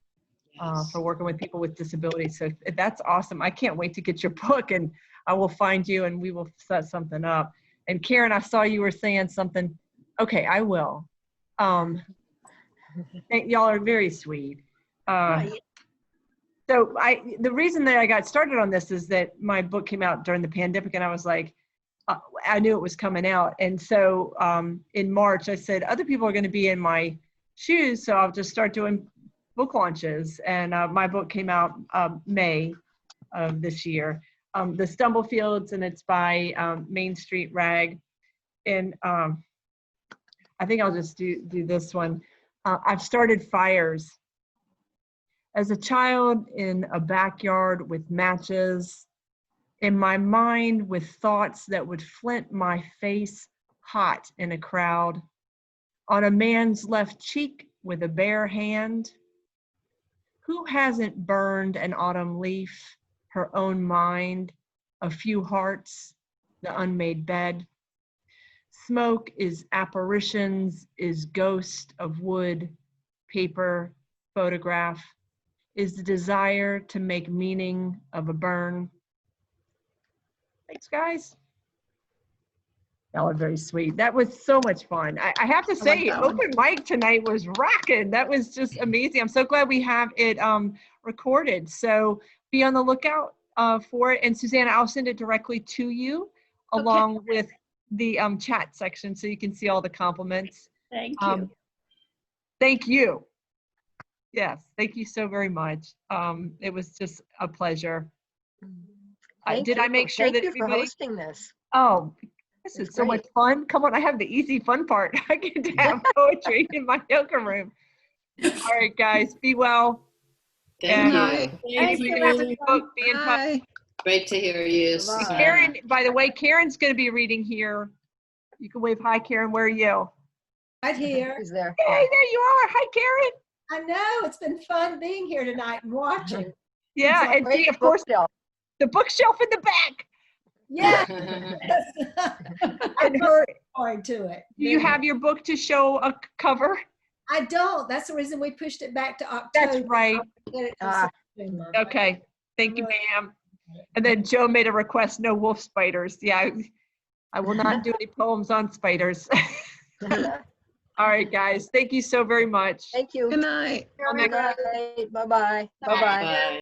for working with people with disabilities. So that's awesome. I can't wait to get your book, and I will find you and we will set something up. And Karen, I saw you were saying something. Okay, I will. Y'all are very sweet. So the reason that I got started on this is that my book came out during the pandemic, and I was like, I knew it was coming out. And so in March, I said, other people are going to be in my shoes, so I'll just start doing book launches. And my book came out May of this year, The Stumblefields, and it's by Main Street Rag. And I think I'll just do this one. I've started fires. As a child in a backyard with matches, in my mind with thoughts that would flint my face hot in a crowd, on a man's left cheek with a bare hand. Who hasn't burned an autumn leaf, her own mind, a few hearts, the unmade bed? Smoke is apparitions, is ghost of wood, paper, photograph, is the desire to make meaning of a burn. Thanks, guys. Y'all are very sweet. That was so much fun. I have to say, that one. open mic tonight was rocking. That was just amazing. I'm so glad we have it recorded. So be on the lookout for it. And Susanna, I'll send it directly to you along with the chat section so you can see all the compliments. Thank you. Thank you. Yes, thank you so very much. It was just a pleasure. Did I make sure that Thank you for everybody? hosting this. Oh, this It's is so much fun. Come on, I have the easy fun part. I get to have poetry in my yoga room. All right, guys, be well. Thank And you. Thank you, everyone. Be in touch. Bye. Great to hear you. Bye. Susanna. Karen, by the way, Karen's going to be reading here. You can wave hi, Karen. Where are you? Right here. Who's there? Hey, there you are. Hi, Karen. I know, it's been fun being here tonight and watching. Yeah, and Great see, of course, bookshelf. the bookshelf in the back. Yeah. I'm And her, looking forward to it. do you have your book to show a cover? I don't. That's the reason we pushed it back to October. That's right. Get it till Ah. September. Okay. Thank you, ma'am. And then Joe made a request, no wolf spiders. Yeah, I will not do any poems on spiders. All right, guys. Thank you so very much. Thank you. Good night. Till next Good night. Bye-bye. Bye-bye. Bye.